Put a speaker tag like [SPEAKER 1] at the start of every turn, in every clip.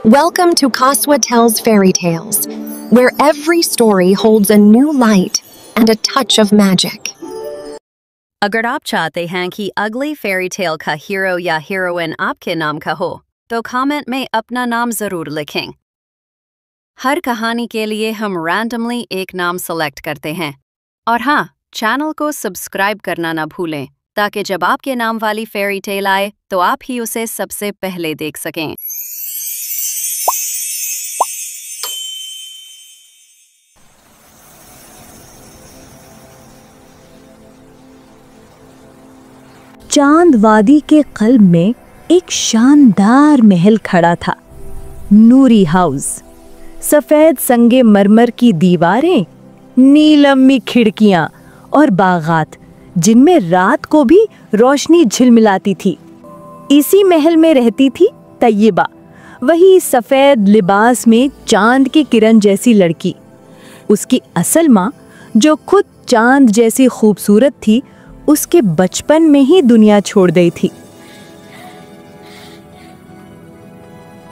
[SPEAKER 1] Welcome to Kaswa Tells Fairy Tales, where every story holds a new light and a touch of magic.
[SPEAKER 2] अगर आप चाहते हैं कि अगली फेरी टेल का हीरो या हीरोइन आपके नाम का हो, तो कमेंट में अपना नाम ज़रूर लिखें। हर कहानी के लिए हम रैंडमली एक नाम सेलेक्ट करते हैं। और हाँ, चैनल को सब्सक्राइब करना ना भूलें, ताकि जब आपके नाम वाली फेरी टेल आए तो आप ही उसे सबसे पहले देख सकें।
[SPEAKER 3] चांद वादी के कल्ब में एक शानदार महल खड़ा था। नूरी हाउस, सफेद संगे मरमर की दीवारें, नीलम्मी खिड़कियां और बागात जिनमें रात को भी रोशनी झिलमिलाती थी। इसी महल में रहती थी तैयबा, वही सफेद लिबास में चांद की किरण जैसी लड़की। उसकी असल माँ, जो खुद चांद जैसी खूबसूरत थी, उसके बचपन में ही दुनिया छोड़ गई थी।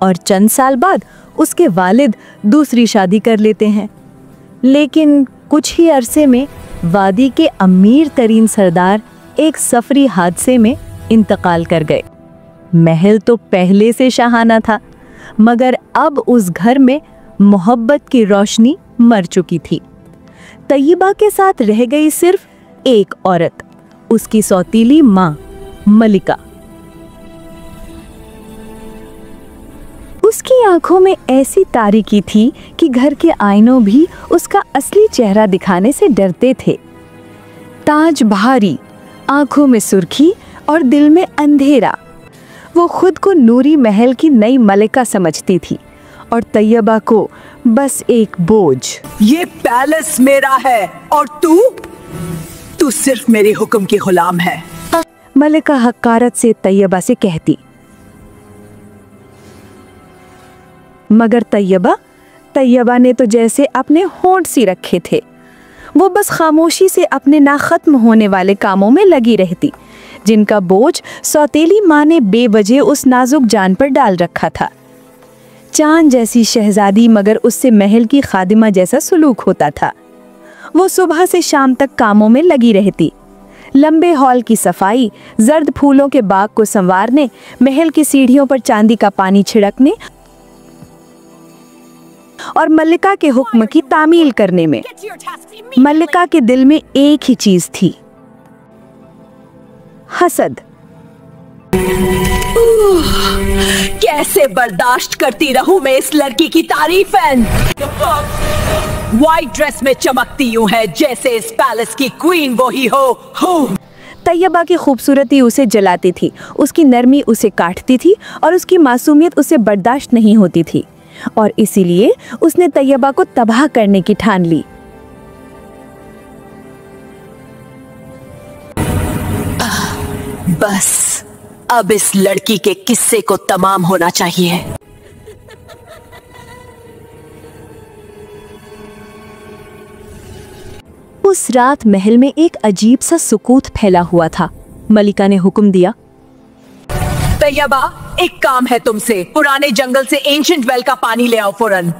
[SPEAKER 3] और चंद साल बाद उसके वालिद दूसरी शादी कर लेते हैं। लेकिन कुछ ही अरसे में वादी के अमीर तरीन सरदार एक सफरी हादसे में इंतकाल कर गए। महल तो पहले से शाहाना था, मगर अब उस घर में मोहब्बत की रोशनी मर चुकी थी। तैयबा के साथ रह गई सिर्फ एक औरत, उसकी सौतीली माँ मलिका। उसकी आंखों में ऐसी तारीकी थी कि घर के आईनों भी उसका असली चेहरा दिखाने से डरते थे। ताज भारी, आंखों में सुर्खी और दिल में अंधेरा। वो खुद को नूरी महल की नई मलिका समझती थी और तैयबा को बस एक बोझ।
[SPEAKER 4] ये पैलेस मेरा है और तू सिर्फ मेरे हुक्म की गुलाम है,
[SPEAKER 3] मलिका हकारत से तैयबा से कहती। मगर तैयबा ने तो जैसे अपने होंठ सी रखे थे। वो बस खामोशी से अपने ना खत्म होने वाले कामों में लगी रहती, जिनका बोझ सौतेली माँ ने बेवजह उस नाजुक जान पर डाल रखा था। चांद जैसी शहजादी, मगर उससे महल की खादिमा जैसा सलूक होता था। वो सुबह से शाम तक कामों में लगी रहती, लंबे हॉल की सफाई, जर्द फूलों के बाग को संवारने, महल की सीढ़ियों पर चांदी का पानी छिड़कने और मल्लिका के हुक्म की तामील करने में। मल्लिका के दिल में एक ही चीज थी, हसद।
[SPEAKER 4] कैसे बर्दाश्त करती रहूं मैं इस लड़की की तारीफें। व्हाइट ड्रेस में चमकती यूं है जैसे इस पैलेस की क्वीन वो ही हो।
[SPEAKER 3] तैयबा की खूबसूरती उसे जलाती थी, उसकी नरमी उसे काटती थी और उसकी मासूमियत उसे बर्दाश्त नहीं होती थी। और इसीलिए उसने तैयबा को तबाह करने की ठान ली।
[SPEAKER 4] बस अब इस लड़की के किस्से को तमाम होना चाहिए।
[SPEAKER 3] उस रात महल में एक अजीब सा सुकूत फैला हुआ था। मलिका ने हुक्म दिया,
[SPEAKER 4] तैयबा, एक काम है तुमसे। पुराने जंगल से एंशिएंट वेल का पानी ले आओ फौरन।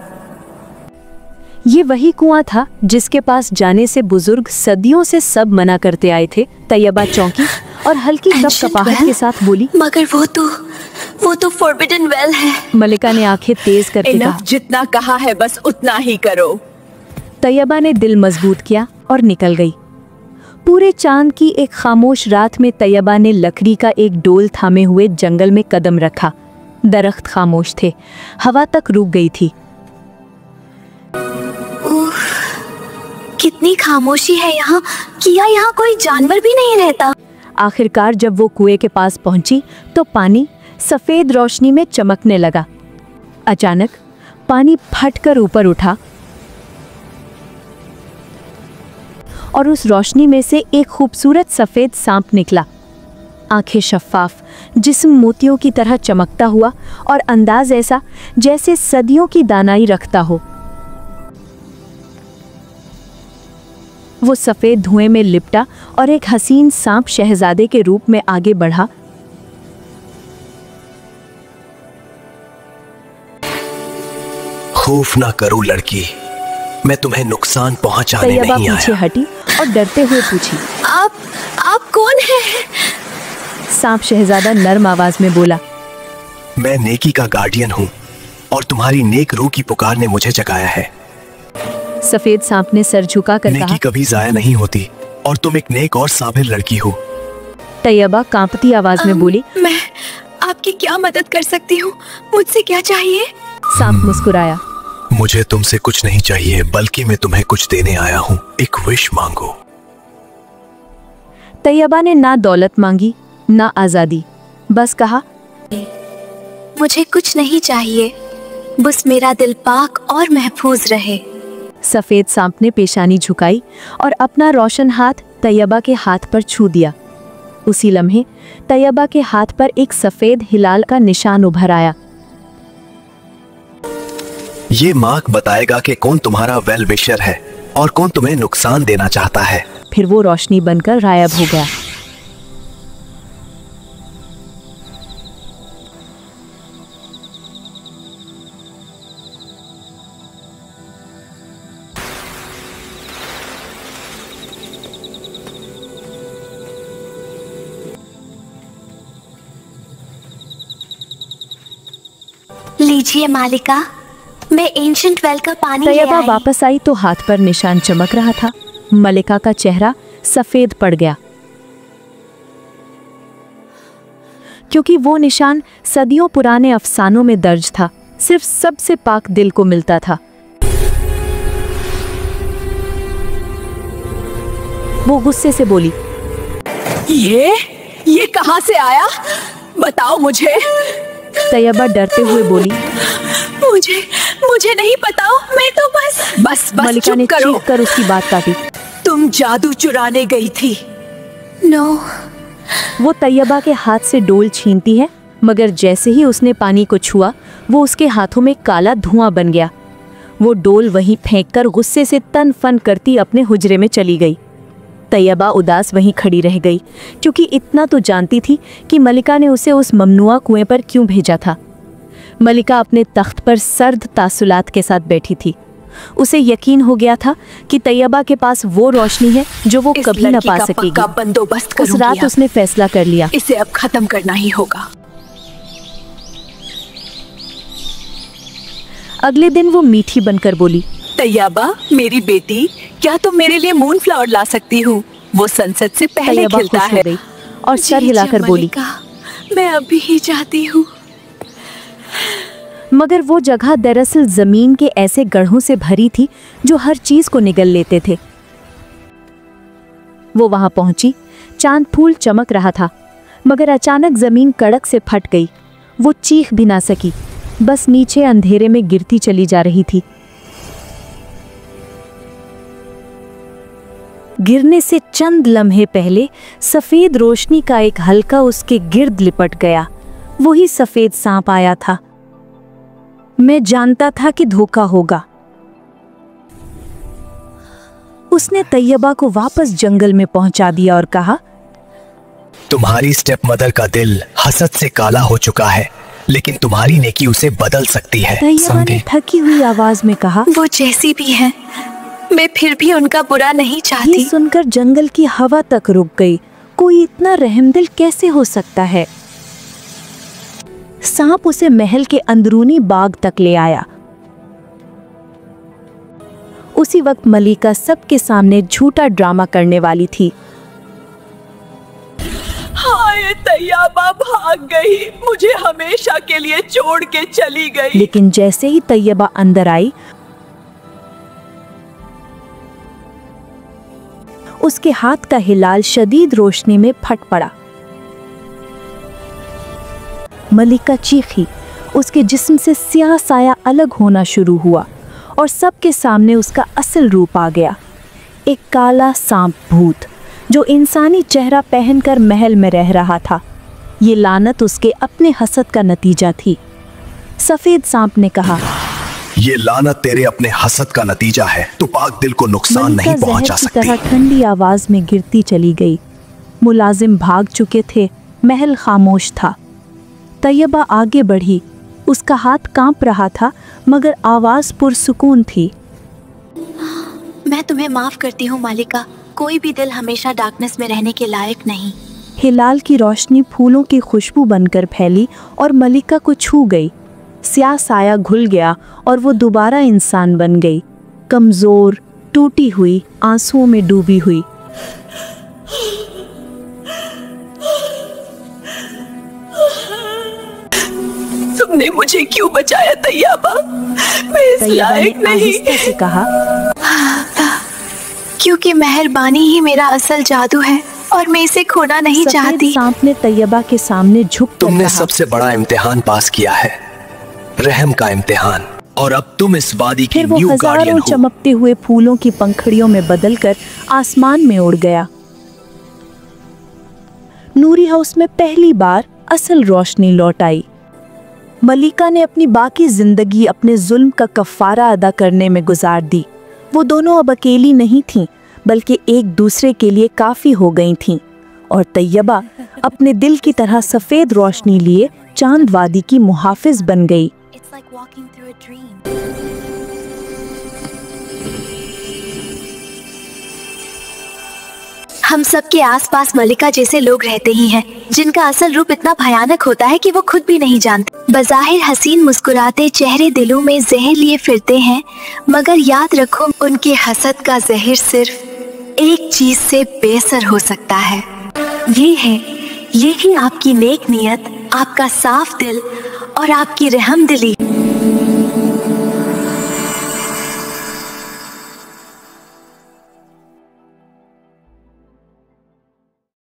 [SPEAKER 3] ये वही कुआं था जिसके पास जाने से बुजुर्ग सदियों से सब मना करते आए थे। तैयबा चौंकी और हल्की कपकपाहट के साथ बोली,
[SPEAKER 5] मगर वो तो फॉरबिडन वेल है।
[SPEAKER 3] मलिका ने आंखें तेज करके कहा,
[SPEAKER 4] जितना कहा है बस उतना ही करो।
[SPEAKER 3] तैयबा ने दिल मजबूत किया और निकल गई। पूरे चांद की एक खामोश रात में तैयबा ने लकड़ी का एक डोल थामे हुए जंगल में कदम रखा। दरख्त खामोश थे, हवा तक रुक गई थी।
[SPEAKER 5] कितनी खामोशी है यहाँ, क्या यहाँ कोई जानवर भी नहीं रहता।
[SPEAKER 3] आखिरकार जब वो कुएं के पास पहुंची तो पानी सफेद रोशनी में चमकने लगा। अचानक पानी फटकर ऊपर उठा और उस रोशनी में से एक खूबसूरत सफेद सांप निकला। आंखें शफ्फाफ, जिस्म मोतियों की तरह चमकता हुआ और अंदाज ऐसा जैसे सदियों की दानाई रखता हो। वो सफेद धुएं में लिपटा और एक हसीन सांप शहजादे के रूप में आगे बढ़ा।
[SPEAKER 6] खौफ ना करो लड़की, मैं तुम्हें नुकसान पहुंचाने
[SPEAKER 3] तैयबा
[SPEAKER 6] नहीं
[SPEAKER 3] पीछे
[SPEAKER 6] आया।
[SPEAKER 3] हटी और डरते हुए पूछी,
[SPEAKER 5] आप कौन हैं?
[SPEAKER 3] सांप शहजादा नर्म आवाज में बोला,
[SPEAKER 6] मैं नेकी का गार्डियन हूँ और तुम्हारी नेक रूह की पुकार ने मुझे जगाया है।
[SPEAKER 3] सफेद सांप ने सर झुका कर
[SPEAKER 6] नेकी
[SPEAKER 3] कहा।
[SPEAKER 6] कभी जाया नहीं होती और तुम एक नेक और साबिर लड़की हो।
[SPEAKER 3] तैयबा कांपती आवाज में बोली।
[SPEAKER 5] मैं आपकी क्या मदद कर सकती हूँ? मुझसे क्या चाहिए?
[SPEAKER 3] सांप मुस्कुराया।
[SPEAKER 6] मुझे तुमसे कुछ नहीं चाहिए, बल्कि मैं तुम्हें कुछ देने आया हूँ। एक विश मांगो।
[SPEAKER 3] तैयबा ने ना दौलत मांगी ना आजादी, बस कहा,
[SPEAKER 5] मुझे कुछ नहीं चाहिए, बस मेरा दिल पाक और महफूज रहे।
[SPEAKER 3] सफेद सांप ने पेशानी झुकाई और अपना रोशन हाथ तैयबा के हाथ पर छू दिया। उसी लम्हे तैयबा के हाथ पर एक सफेद हिलाल का निशान उभर आया।
[SPEAKER 6] ये मार्क बताएगा कि कौन तुम्हारा वेल विशर है और कौन तुम्हें नुकसान देना चाहता है।
[SPEAKER 3] फिर वो रोशनी बनकर गायब हो गया।
[SPEAKER 5] लीजिए मालिका, मैं एंशिएंट वेल का पानी ले
[SPEAKER 3] तैयबा
[SPEAKER 5] आई।
[SPEAKER 3] वापस आई तो हाथ पर निशान चमक रहा था। मलिका का चेहरा सफेद पड़ गया, क्योंकि वो निशान सदियों पुराने अफसानों में दर्ज था, सिर्फ सबसे पाक दिल को मिलता था। वो गुस्से से बोली,
[SPEAKER 4] ये कहाँ से आया? बताओ मुझे।
[SPEAKER 3] तैयबा डरते हुए बोली।
[SPEAKER 5] मुझे नहीं पता, मैं तो
[SPEAKER 4] बस
[SPEAKER 3] मलिका ने
[SPEAKER 4] चुप करो।
[SPEAKER 3] चीख कर उसकी बात काटी।
[SPEAKER 4] तुम जादू चुराने गई थी।
[SPEAKER 5] नो।
[SPEAKER 3] वो तैयबा के हाथ से डोल छीनती है, मगर जैसे ही उसने पानी को छुआ वो उसके हाथों में काला धुआं बन गया। वो डोल वहीं फेंककर गुस्से से तन फन करती अपने हुजरे में चली गई। तैयबा उदास वहीं खड़ी रह गई, क्योंकि इतना तो जानती थी कि मलिका ने उसे उस ममनुआ कुएं पर क्यों भेजा था। मलिका अपने तख्त पर सर्द तासुलात के साथ बैठी थी। उसे यकीन हो गया था कि तैयबा के पास वो रोशनी है जो वो कभी न पा सकेगी।
[SPEAKER 4] बंदोबस्त
[SPEAKER 3] उस रात उसने फैसला कर लिया,
[SPEAKER 4] इसे अब खत्म करना ही होगा।
[SPEAKER 3] अगले दिन वो मीठी बनकर बोली,
[SPEAKER 4] तैयबा मेरी बेटी, क्या तुम मेरे लिए मून फ्लावर ला सकती हो? वो सनसेट से पहले
[SPEAKER 3] तैयबा
[SPEAKER 4] खिलता
[SPEAKER 3] खुश हो
[SPEAKER 4] है।
[SPEAKER 3] गई और सर हिलाकर बोली,
[SPEAKER 5] मैं अभी ही जाती हूँ।
[SPEAKER 3] मगर वो जगह दरअसल जमीन के ऐसे गढ़ों से भरी थी जो हर चीज को निगल लेते थे। वो वहां पहुंची, चांद फूल चमक रहा था, मगर अचानक जमीन कड़क से फट गई। वो चीख भी ना सकी, बस नीचे अंधेरे में गिरती चली जा रही थी। गिरने से चंद लम्हे पहले सफेद रोशनी का एक हल्का उसके गिर्द लिपट गया। वही सफेद सांप आया था। मैं जानता था कि धोखा होगा। उसने तैयबा को वापस जंगल में पहुंचा दिया और कहा,
[SPEAKER 6] तुम्हारी स्टेप मदर का दिल हसद से काला हो चुका है, लेकिन तुम्हारी नेकी उसे बदल सकती है।
[SPEAKER 3] तैयबा ने थकी हुई आवाज में कहा,
[SPEAKER 5] वो जैसी भी है, मैं फिर भी उनका बुरा नहीं
[SPEAKER 3] ये
[SPEAKER 5] चाहती।
[SPEAKER 3] सुनकर जंगल की हवा तक रुक गई। कोई इतना रहमदिल कैसे हो सकता है? सांप उसे महल के अंदरूनी बाग तक ले आया। उसी वक्त मलिका सबके सामने झूठा ड्रामा करने वाली थी।
[SPEAKER 4] हाय तैयबा भाग गई, मुझे हमेशा के लिए छोड़ के चली गई।
[SPEAKER 3] लेकिन जैसे ही तैयबा अंदर आई, उसके हाथ का हिलाल शदीद रोशनी में फट पड़ा। मलिका चीखी, उसके जिस्म से स्याह साया अलग होना शुरू हुआ और सबके सामने उसका असल रूप आ गया। एक काला सांप भूत जो इंसानी चेहरा पहनकर महल में रह रहा था। ये लानत उसके अपने हसद का नतीजा थी। सफेद सांप ने कहा,
[SPEAKER 6] ये लानत तेरे अपने हसद का नतीजा है। तू पाक दिल को नुकसान नहीं पहुंचा सकती।
[SPEAKER 3] तरह ठंडी आवाज में गिरती चली गई। मुलाजिम भाग चुके थे, महल खामोश था। तैयबा आगे बढ़ी, उसका हाथ कांप रहा था, मगर आवाज पुरसुकून थी।
[SPEAKER 5] मैं तुम्हें माफ करती हूँ मालिका, कोई भी दिल हमेशा डार्कनेस में रहने के लायक नहीं।
[SPEAKER 3] हिलाल की रोशनी फूलों की खुशबू बनकर फैली और मलिका को छू गई। स्याह साया घुल गया और वो दोबारा इंसान बन गई, कमजोर, टूटी हुई, आंसुओं में डूबी हुई।
[SPEAKER 4] तुमने मुझे क्यों बचाया तैयबा? मैं इस लायक नहीं।
[SPEAKER 3] आहिस्ते से कहा,
[SPEAKER 5] क्योंकि मेहरबानी ही मेरा असल जादू है और मैं इसे खोना नहीं चाहती।
[SPEAKER 3] सांप ने तैयबा के सामने झुक
[SPEAKER 6] तुमने सबसे बड़ा इम्तिहान पास किया है, रहम का इम्तिहान, और अब तुम इस वादी की न्यू गार्डियन हो।
[SPEAKER 3] चमकते हुए फूलों की पंखड़ियों में बदलकर आसमान में उड़ गया। नूरी हाउस में पहली बार असल रोशनी लौट आई। मलिका ने अपनी बाकी जिंदगी अपने जुल्म का कफारा अदा करने में गुजार दी। वो दोनों अब अकेली नहीं थीं, बल्कि एक दूसरे के लिए काफी हो गई थीं। और तैयबा अपने दिल की तरह सफेद रोशनी लिए चांद वादी की मुहाफिज बन गई।
[SPEAKER 5] हम सबके आसपास मलिका जैसे लोग रहते ही हैं, जिनका असल रूप इतना भयानक होता है कि वो खुद भी नहीं जानते। बज़ाहिर हसीन मुस्कुराते चेहरे दिलों में जहर लिए फिरते हैं, मगर याद रखो उनके हसद का जहर सिर्फ एक चीज से बेअसर हो सकता है। यही आपकी नेक नियत, आपका साफ दिल और आपकी रहमदिली।